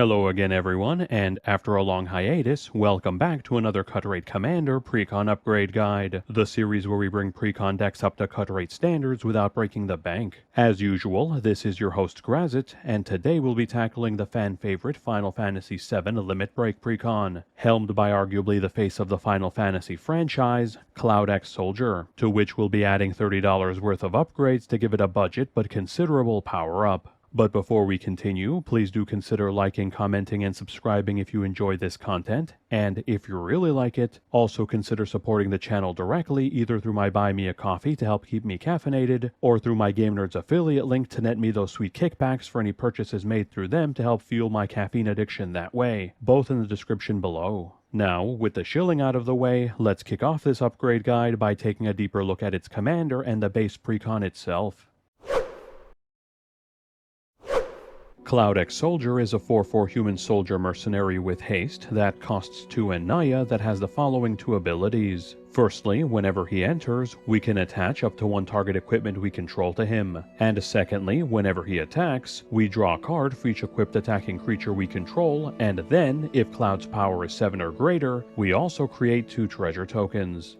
Hello again everyone, and after a long hiatus, welcome back to another Cut Rate Commander Precon Upgrade Guide, the series where we bring Precon decks up to cut rate standards without breaking the bank. As usual, this is your host Grazit, and today we'll be tackling the fan favorite Final Fantasy VII Limit Break Precon, helmed by arguably the face of the Final Fantasy franchise, Cloud X Soldier, to which we'll be adding $30 worth of upgrades to give it a budget but considerable power up. But before we continue, please do consider liking, commenting, and subscribing if you enjoy this content, and if you really like it, also consider supporting the channel directly either through my Buy Me a Coffee to help keep me caffeinated, or through my Game Nerds affiliate link to net me those sweet kickbacks for any purchases made through them to help fuel my caffeine addiction that way, both in the description below. Now, with the shilling out of the way, let's kick off this upgrade guide by taking a deeper look at its commander and the base Precon itself. Cloud X Soldier is a 4/4 human soldier mercenary with haste that costs 2 and Naya that has the following 2 abilities. Firstly, whenever he enters, we can attach up to 1 target equipment we control to him. And secondly, whenever he attacks, we draw a card for each equipped attacking creature we control, and then, if Cloud's power is 7 or greater, we also create 2 treasure tokens.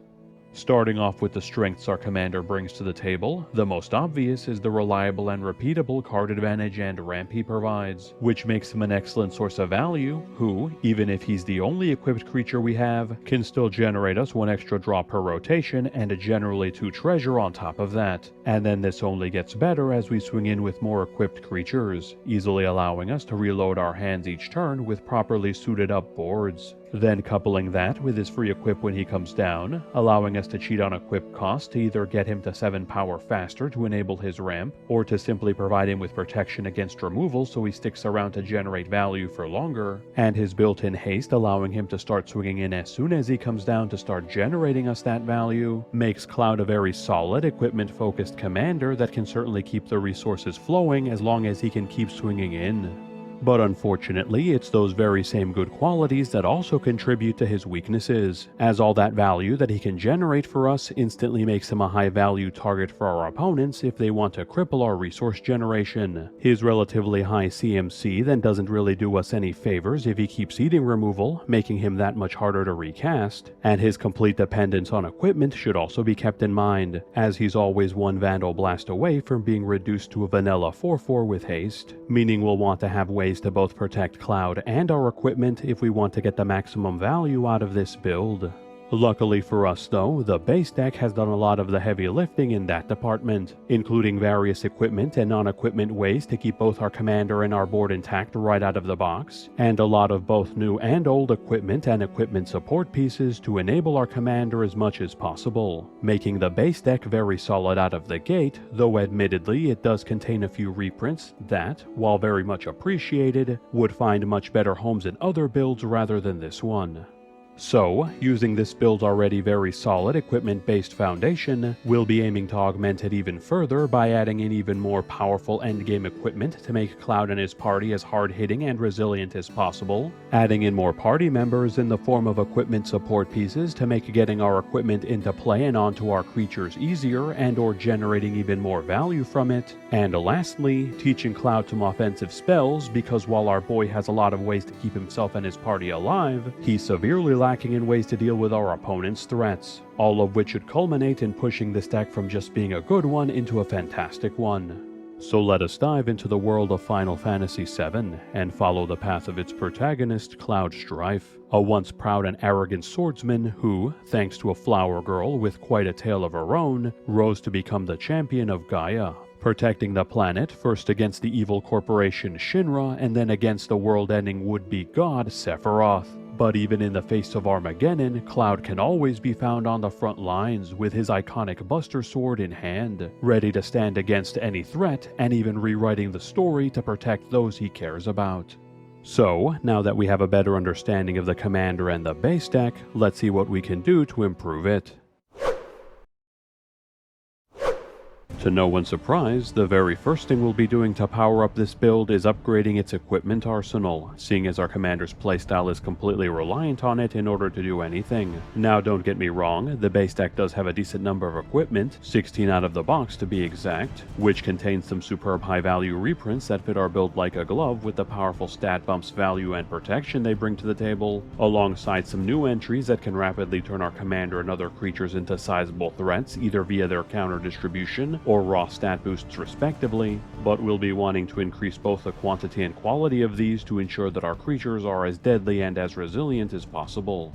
Starting off with the strengths our commander brings to the table, the most obvious is the reliable and repeatable card advantage and ramp he provides, which makes him an excellent source of value, who, even if he's the only equipped creature we have, can still generate us 1 extra draw per rotation and generally 2 treasure on top of that. And then this only gets better as we swing in with more equipped creatures, easily allowing us to reload our hands each turn with properly suited up boards. Then coupling that with his free equip when he comes down, allowing us to cheat on equip cost to either get him to 7 power faster to enable his ramp, or to simply provide him with protection against removal so he sticks around to generate value for longer, and his built-in haste allowing him to start swinging in as soon as he comes down to start generating us that value, makes Cloud a very solid equipment-focused commander that can certainly keep the resources flowing as long as he can keep swinging in. But unfortunately, it's those very same good qualities that also contribute to his weaknesses, as all that value that he can generate for us instantly makes him a high-value target for our opponents if they want to cripple our resource generation. His relatively high CMC then doesn't really do us any favors if he keeps eating removal, making him that much harder to recast, and his complete dependence on equipment should also be kept in mind, as he's always 1 Vandal Blast away from being reduced to a vanilla 4/4 with haste, meaning we'll want to have ways to both protect Cloud and our equipment if we want to get the maximum value out of this build. Luckily for us though, the base deck has done a lot of the heavy lifting in that department, including various equipment and non-equipment ways to keep both our commander and our board intact right out of the box, and a lot of both new and old equipment and equipment support pieces to enable our commander as much as possible, making the base deck very solid out of the gate, though admittedly it does contain a few reprints that, while very much appreciated, would find much better homes in other builds rather than this one. So, using this build's already very solid equipment-based foundation, we'll be aiming to augment it even further by adding in even more powerful endgame equipment to make Cloud and his party as hard-hitting and resilient as possible, adding in more party members in the form of equipment support pieces to make getting our equipment into play and onto our creatures easier and or generating even more value from it, and lastly, teaching Cloud some offensive spells because while our boy has a lot of ways to keep himself and his party alive, he's severely lacking in ways to deal with our opponent's threats, all of which should culminate in pushing this deck from just being a good one into a fantastic one. So let us dive into the world of Final Fantasy VII and follow the path of its protagonist, Cloud Strife, a once proud and arrogant swordsman who, thanks to a flower girl with quite a tale of her own, rose to become the champion of Gaia, protecting the planet first against the evil corporation Shinra and then against the world-ending would-be god Sephiroth. But even in the face of Armageddon, Cloud can always be found on the front lines with his iconic Buster Sword in hand, ready to stand against any threat and even rewriting the story to protect those he cares about. So, now that we have a better understanding of the commander and the base deck, let's see what we can do to improve it. To no one's surprise, the very first thing we'll be doing to power up this build is upgrading its equipment arsenal, seeing as our commander's playstyle is completely reliant on it in order to do anything. Now don't get me wrong, the base deck does have a decent number of equipment, 16 out of the box to be exact, which contains some superb high value reprints that fit our build like a glove with the powerful stat bumps, value, and protection they bring to the table, alongside some new entries that can rapidly turn our commander and other creatures into sizable threats either via their counter distribution or raw stat boosts respectively, but we'll be wanting to increase both the quantity and quality of these to ensure that our creatures are as deadly and as resilient as possible.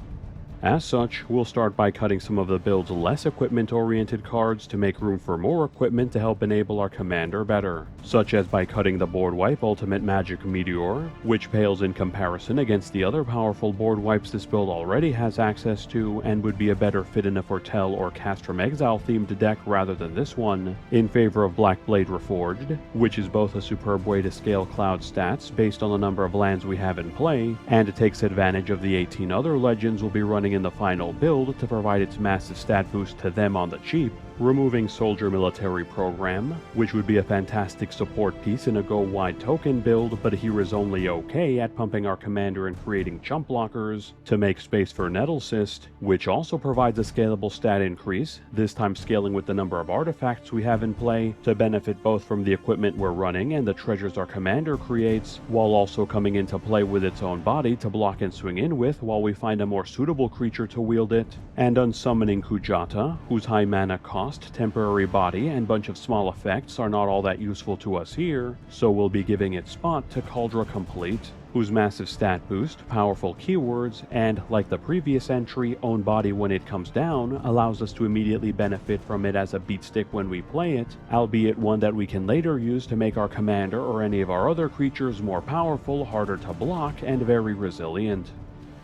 As such, we'll start by cutting some of the build's less equipment-oriented cards to make room for more equipment to help enable our commander better, such as by cutting the board wipe Ultimate Magic Meteor, which pales in comparison against the other powerful board wipes this build already has access to and would be a better fit in a Foretell or Castrum Exile themed deck rather than this one, in favor of Black Blade Reforged, which is both a superb way to scale Cloud stats based on the number of lands we have in play, and it takes advantage of the 18 other legends we'll be running in the final build to provide its massive stat boost to them on the cheap, removing Soldier Military Program, which would be a fantastic support piece in a go-wide token build, but here is only okay at pumping our commander and creating chump blockers to make space for Nettlecyst, which also provides a scalable stat increase, this time scaling with the number of artifacts we have in play to benefit both from the equipment we're running and the treasures our commander creates, while also coming into play with its own body to block and swing in with while we find a more suitable creature to wield it, and unsummoning Kujata, whose high mana cost, temporary body, and bunch of small effects are not all that useful to us here, so we'll be giving its spot to Cauldra Complete, whose massive stat boost, powerful keywords, and, like the previous entry, own body when it comes down, allows us to immediately benefit from it as a beat stick when we play it, albeit one that we can later use to make our commander or any of our other creatures more powerful, harder to block, and very resilient.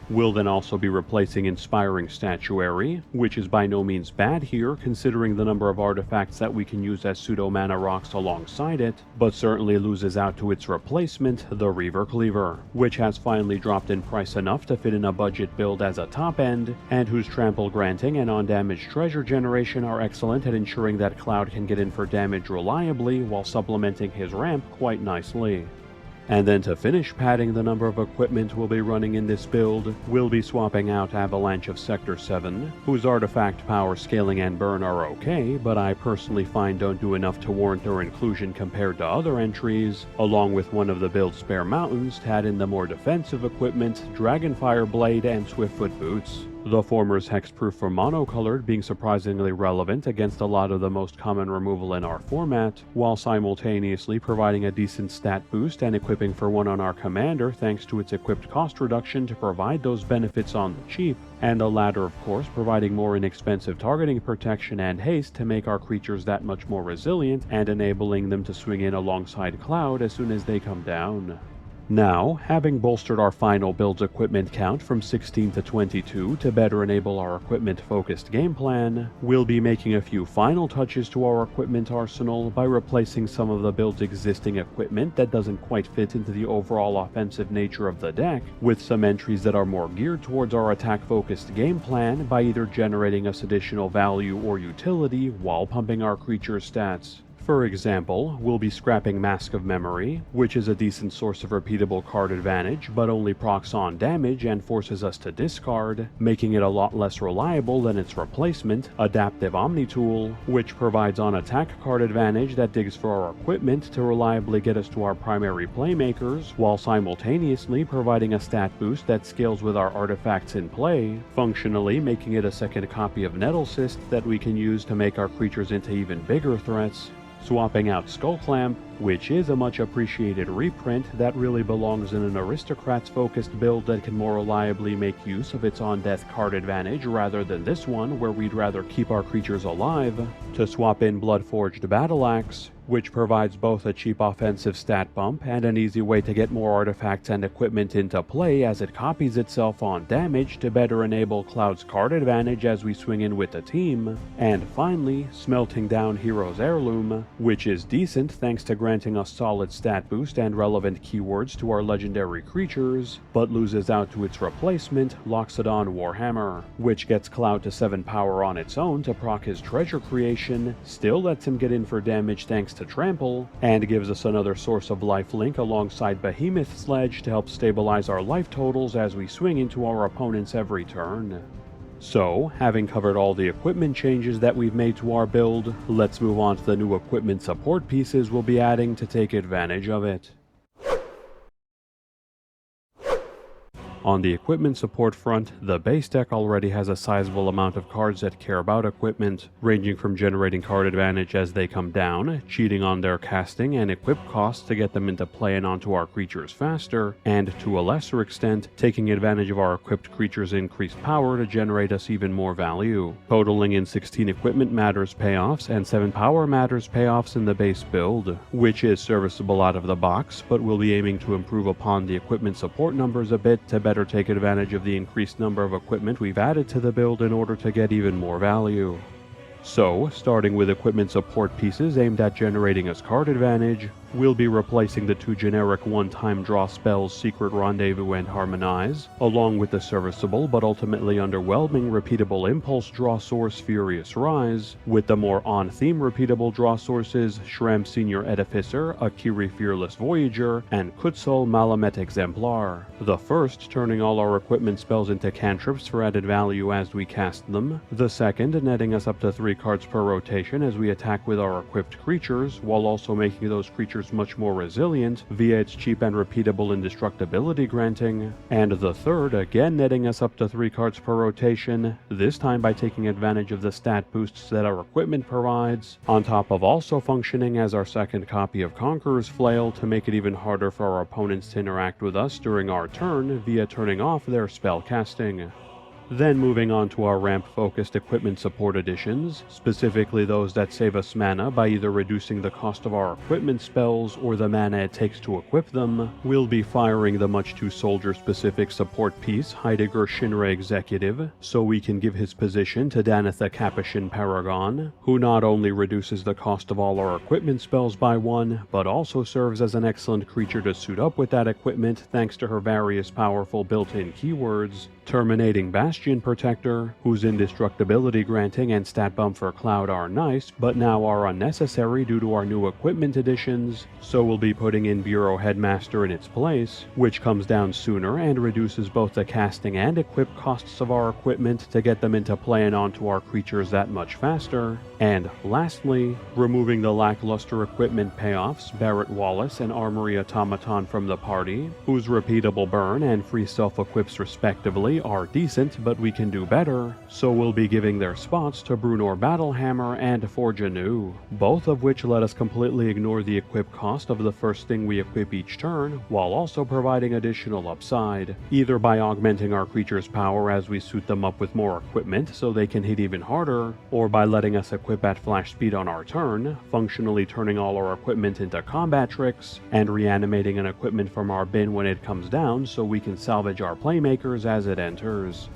We'll then also be replacing Inspiring Statuary, which is by no means bad here considering the number of artifacts that we can use as pseudo-mana rocks alongside it, but certainly loses out to its replacement, the Reaver Cleaver, which has finally dropped in price enough to fit in a budget build as a top end, and whose trample granting and on-damage treasure generation are excellent at ensuring that Cloud can get in for damage reliably while supplementing his ramp quite nicely. And then to finish padding the number of equipment we'll be running in this build, we'll be swapping out Avalanche of Sector 7, whose artifact power, scaling, and burn are okay, but I personally find don't do enough to warrant their inclusion compared to other entries, along with one of the build's spare mountains to add in the more defensive equipment, Dragonfire Blade, and Swiftfoot Boots. The former's hexproof for monocolored being surprisingly relevant against a lot of the most common removal in our format, while simultaneously providing a decent stat boost and equipping for one on our commander thanks to its equipped cost reduction to provide those benefits on the cheap, and the latter of course providing more inexpensive targeting protection and haste to make our creatures that much more resilient and enabling them to swing in alongside Cloud as soon as they come down. Now, having bolstered our final build's equipment count from 16 to 22 to better enable our equipment-focused game plan, we'll be making a few final touches to our equipment arsenal by replacing some of the build's existing equipment that doesn't quite fit into the overall offensive nature of the deck, with some entries that are more geared towards our attack-focused game plan by either generating us additional value or utility while pumping our creature's stats. For example, we'll be scrapping Mask of Memory, which is a decent source of repeatable card advantage, but only procs on damage and forces us to discard, making it a lot less reliable than its replacement, Adaptive Omnitool, which provides on-attack card advantage that digs for our equipment to reliably get us to our primary playmakers, while simultaneously providing a stat boost that scales with our artifacts in play, functionally making it a second copy of Nettlecyst that we can use to make our creatures into even bigger threats. Swapping out Skullclamp, which is a much appreciated reprint that really belongs in an Aristocrats-focused build that can more reliably make use of its on-death card advantage rather than this one where we'd rather keep our creatures alive, to swap in Bloodforged Battle Axe, which provides both a cheap offensive stat bump and an easy way to get more artifacts and equipment into play as it copies itself on damage to better enable Cloud's card advantage as we swing in with the team. And finally, Smelting Down Hero's Heirloom, which is decent thanks to granting us solid stat boost and relevant keywords to our legendary creatures, but loses out to its replacement, Loxodon Warhammer, which gets Cloud to 7 power on its own to proc his treasure creation, still lets him get in for damage thanks to Trample, and gives us another source of lifelink alongside Behemoth Sledge to help stabilize our life totals as we swing into our opponents every turn. So, having covered all the equipment changes that we've made to our build, let's move on to the new equipment support pieces we'll be adding to take advantage of it. On the equipment support front, the base deck already has a sizable amount of cards that care about equipment, ranging from generating card advantage as they come down, cheating on their casting and equip costs to get them into play and onto our creatures faster, and to a lesser extent, taking advantage of our equipped creatures' increased power to generate us even more value, totaling in 16 equipment matters payoffs and 7 power matters payoffs in the base build, which is serviceable out of the box, but we'll be aiming to improve upon the equipment support numbers a bit to better take advantage of the increased number of equipment we've added to the build in order to get even more value. So, starting with equipment support pieces aimed at generating us card advantage, we'll be replacing the 2 generic one-time draw spells Secret Rendezvous and Harmonize, along with the serviceable but ultimately underwhelming repeatable impulse draw source Furious Rise, with the more on-theme repeatable draw sources Shrem Senior Edificer, Akiri Fearless Voyager, and Kutzul Malamet Exemplar. The first turning all our equipment spells into cantrips for added value as we cast them, the second netting us up to 3 cards per rotation as we attack with our equipped creatures, while also making those creatures much more resilient via its cheap and repeatable indestructibility granting, and the third again netting us up to 3 cards per rotation, this time by taking advantage of the stat boosts that our equipment provides, on top of also functioning as our second copy of Conqueror's Flail to make it even harder for our opponents to interact with us during our turn via turning off their spell casting. Then moving on to our ramp-focused equipment support additions, specifically those that save us mana by either reducing the cost of our equipment spells or the mana it takes to equip them, we'll be firing the much too soldier-specific support piece Heidegger Shinra Executive, so we can give his position to Danitha Capuchin Paragon, who not only reduces the cost of all our equipment spells by 1, but also serves as an excellent creature to suit up with that equipment thanks to her various powerful built-in keywords, Terminating Bastion Protector, whose indestructibility granting and stat bump for Cloud are nice, but now are unnecessary due to our new equipment additions, so we'll be putting in Bureau Headmaster in its place, which comes down sooner and reduces both the casting and equip costs of our equipment to get them into play and onto our creatures that much faster, and lastly, removing the lackluster equipment payoffs Barrett Wallace and Armory Automaton from the party, whose repeatable burn and free self-equips respectively are decent, but we can do better, so we'll be giving their spots to Brunor Battlehammer and Forge Anew, both of which let us completely ignore the equip cost of the first thing we equip each turn, while also providing additional upside, either by augmenting our creatures' power as we suit them up with more equipment so they can hit even harder, or by letting us equip at flash speed on our turn, functionally turning all our equipment into combat tricks, and reanimating an equipment from our bin when it comes down so we can salvage our playmakers as it enters.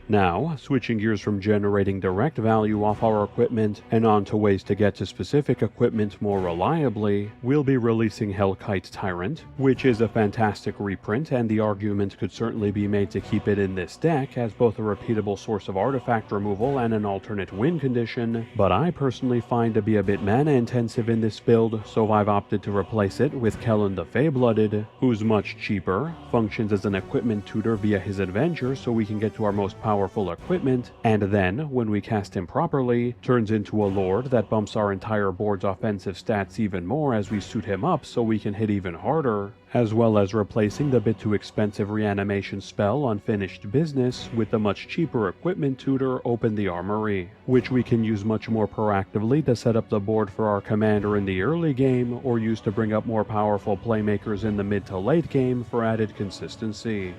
Now, switching gears from generating direct value off our equipment and on to ways to get to specific equipment more reliably, we'll be releasing Hellkite Tyrant, which is a fantastic reprint, and the argument could certainly be made to keep it in this deck as both a repeatable source of artifact removal and an alternate win condition, but I personally find to be a bit mana intensive in this build, so I've opted to replace it with Kellen the Fayblooded, who's much cheaper, functions as an equipment tutor via his adventure so we can get to our most powerful equipment, and then, when we cast him properly, turns into a lord that bumps our entire board's offensive stats even more as we suit him up so we can hit even harder, as well as replacing the bit too expensive reanimation spell Unfinished Business with the much cheaper equipment tutor Open the Armory, which we can use much more proactively to set up the board for our commander in the early game, or use to bring up more powerful playmakers in the mid to late game for added consistency.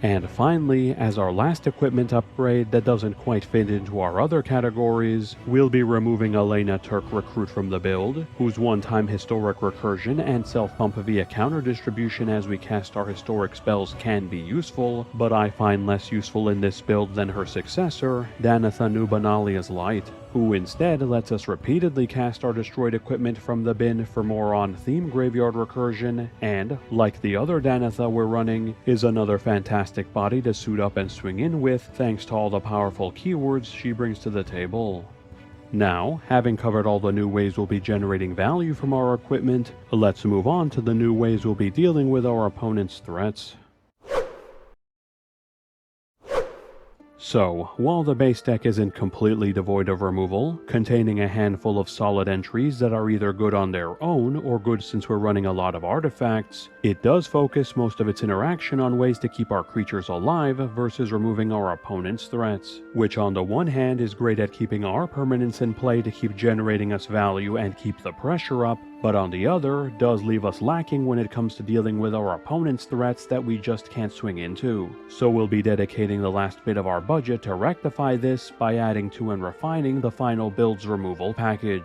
And finally, as our last equipment upgrade that doesn't quite fit into our other categories, we'll be removing Elena Turk Recruit from the build, whose one-time historic recursion and self-pump via counter distribution as we cast our historic spells can be useful, but I find less useful in this build than her successor, Danatha Nubanalia's Light, who instead lets us repeatedly cast our destroyed equipment from the bin for more on-theme graveyard recursion, and, like the other Danatha we're running, is another fantastic body to suit up and swing in with thanks to all the powerful keywords she brings to the table. Now, having covered all the new ways we'll be generating value from our equipment, let's move on to the new ways we'll be dealing with our opponent's threats. So, while the base deck isn't completely devoid of removal, containing a handful of solid entries that are either good on their own or good since we're running a lot of artifacts, it does focus most of its interaction on ways to keep our creatures alive versus removing our opponent's threats, which on the one hand is great at keeping our permanents in play to keep generating us value and keep the pressure up, but on the other, does leave us lacking when it comes to dealing with our opponent's threats that we just can't swing into. So we'll be dedicating the last bit of our budget to rectify this by adding to and refining the final build's removal package.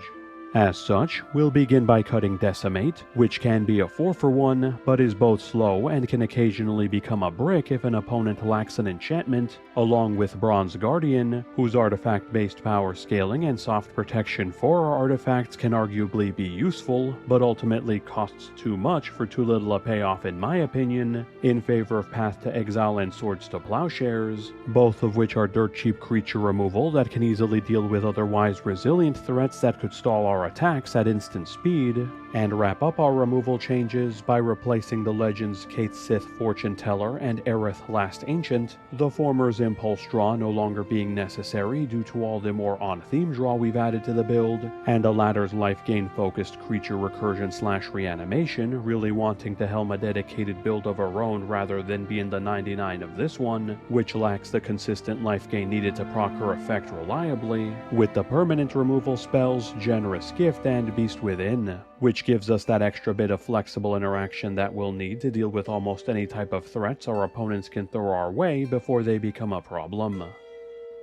As such, we'll begin by cutting Decimate, which can be a 4-for-1, but is both slow and can occasionally become a brick if an opponent lacks an enchantment, along with Bronze Guardian, whose artifact-based power scaling and soft protection for our artifacts can arguably be useful, but ultimately costs too much for too little a payoff in my opinion, in favor of Path to Exile and Swords to Plowshares, both of which are dirt cheap creature removal that can easily deal with otherwise resilient threats that could stall our attacks at instant speed, and wrap up our removal changes by replacing the legends Kate Sith Fortune Teller and Aerith Last Ancient, the former's impulse draw no longer being necessary due to all the more on-theme draw we've added to the build, and the latter's life gain focused creature recursion / reanimation really wanting to helm a dedicated build of her own rather than be in the 99 of this one, which lacks the consistent life gain needed to proc her effect reliably, with the permanent removal spells Generous Gift and Beast Within, which gives us that extra bit of flexible interaction that we'll need to deal with almost any type of threats our opponents can throw our way before they become a problem.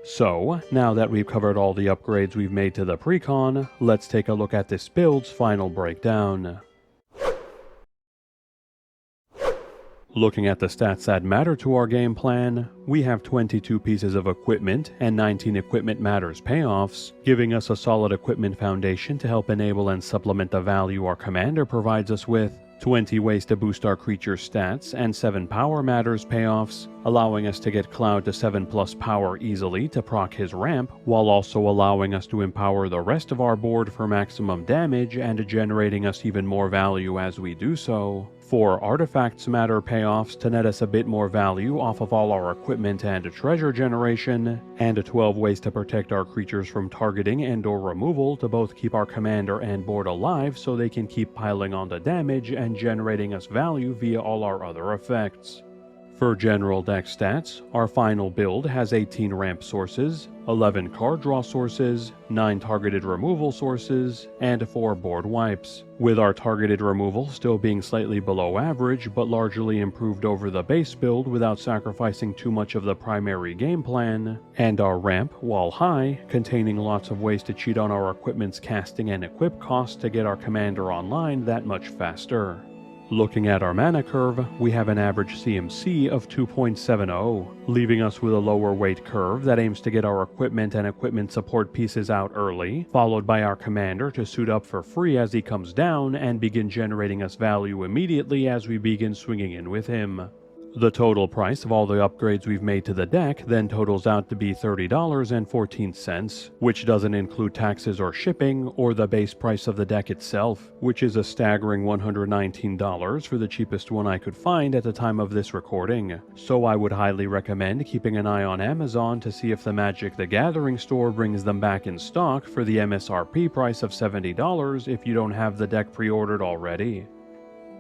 So, now that we've covered all the upgrades we've made to the Precon, let's take a look at this build's final breakdown. Looking at the stats that matter to our game plan, we have 22 pieces of equipment and 19 equipment matters payoffs, giving us a solid equipment foundation to help enable and supplement the value our commander provides us with, 20 ways to boost our creature's stats, and 7 power matters payoffs, allowing us to get Cloud to 7+ power easily to proc his ramp, while also allowing us to empower the rest of our board for maximum damage and generating us even more value as we do so. 4 artifacts matter payoffs to net us a bit more value off of all our equipment and treasure generation, and 12 ways to protect our creatures from targeting and/or removal to both keep our commander and board alive so they can keep piling on the damage and generating us value via all our other effects. For general deck stats, our final build has 18 ramp sources, 11 card draw sources, 9 targeted removal sources, and 4 board wipes, with our targeted removal still being slightly below average but largely improved over the base build without sacrificing too much of the primary game plan, and our ramp, while high, containing lots of ways to cheat on our equipment's casting and equip costs to get our commander online that much faster. Looking at our mana curve, we have an average CMC of 2.70, leaving us with a lower weight curve that aims to get our equipment and equipment support pieces out early, followed by our commander to suit up for free as he comes down and begin generating us value immediately as we begin swinging in with him. The total price of all the upgrades we've made to the deck then totals out to be $30.14, which doesn't include taxes or shipping, or the base price of the deck itself, which is a staggering $119 for the cheapest one I could find at the time of this recording. So I would highly recommend keeping an eye on Amazon to see if the Magic the Gathering store brings them back in stock for the MSRP price of $70 if you don't have the deck pre-ordered already.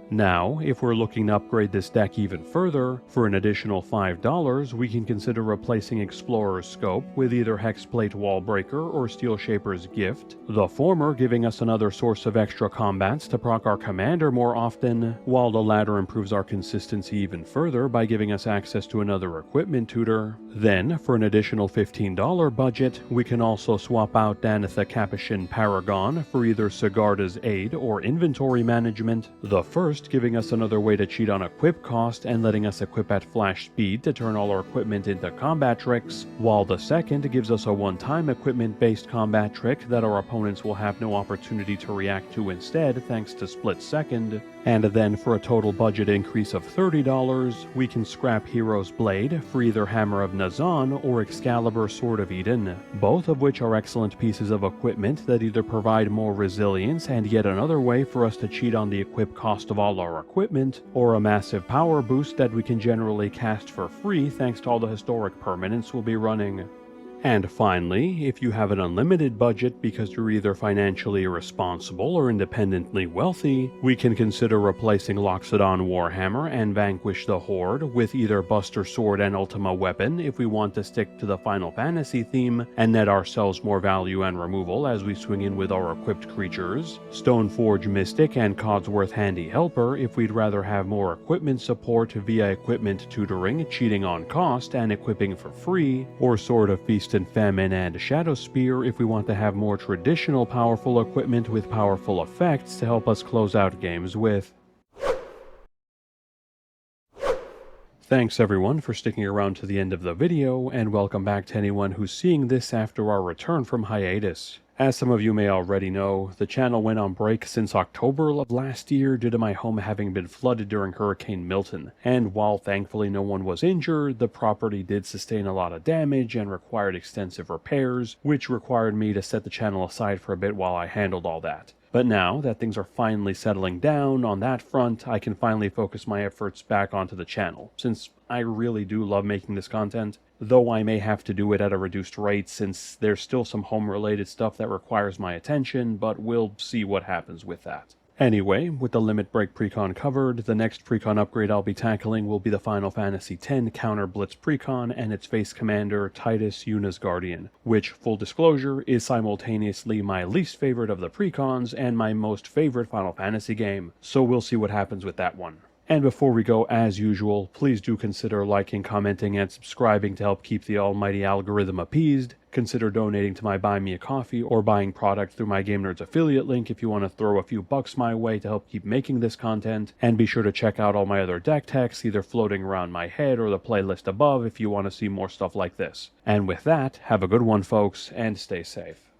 Now, if we're looking to upgrade this deck even further, for an additional $5, we can consider replacing Explorer's Scope with either Hexplate Wallbreaker or Steel Shaper's Gift, the former giving us another source of extra combats to proc our commander more often, while the latter improves our consistency even further by giving us access to another equipment tutor. Then, for an additional $15 budget, we can also swap out Danitha Capuchin Paragon for either Sigarda's Aid or Inventory Management, the first giving us another way to cheat on equip cost and letting us equip at flash speed to turn all our equipment into combat tricks, while the second gives us a one-time equipment-based combat trick that our opponents will have no opportunity to react to instead thanks to Split Second. And then for a total budget increase of $30, we can scrap Hero's Blade for either Hammer of Nazan or Excalibur Sword of Eden, both of which are excellent pieces of equipment that either provide more resilience and yet another way for us to cheat on the equip cost of all our equipment, or a massive power boost that we can generally cast for free thanks to all the historic permanents we'll be running. And finally, if you have an unlimited budget because you're either financially irresponsible or independently wealthy, we can consider replacing Loxodon Warhammer and Vanquish the Horde with either Buster Sword and Ultima Weapon if we want to stick to the Final Fantasy theme and net ourselves more value and removal as we swing in with our equipped creatures, Stoneforge Mystic and Codsworth Handy Helper if we'd rather have more equipment support via equipment tutoring, cheating on cost, and equipping for free, or Sword of Feast and Famine and Shadow Spear if we want to have more traditional powerful equipment with powerful effects to help us close out games with. Thanks everyone for sticking around to the end of the video, and welcome back to anyone who's seeing this after our return from hiatus. As some of you may already know, the channel went on break since October of last year due to my home having been flooded during Hurricane Milton, and while thankfully no one was injured, the property did sustain a lot of damage and required extensive repairs, which required me to set the channel aside for a bit while I handled all that. But now that things are finally settling down on that front, I can finally focus my efforts back onto the channel, since I really do love making this content, though I may have to do it at a reduced rate since there's still some home-related stuff that requires my attention, but we'll see what happens with that. Anyway, with the Limit Break Precon covered, the next Precon upgrade I'll be tackling will be the Final Fantasy X Counter Blitz Precon and its face commander, Titus Yuna's Guardian, which, full disclosure, is simultaneously my least favorite of the Precons and my most favorite Final Fantasy game, so we'll see what happens with that one. And before we go, as usual, please do consider liking, commenting, and subscribing to help keep the almighty algorithm appeased. Consider donating to my Buy Me a Coffee or buying product through my Game Nerds affiliate link if you want to throw a few bucks my way to help keep making this content. And be sure to check out all my other deck techs, either floating around my head or the playlist above if you want to see more stuff like this. And with that, have a good one folks, and stay safe.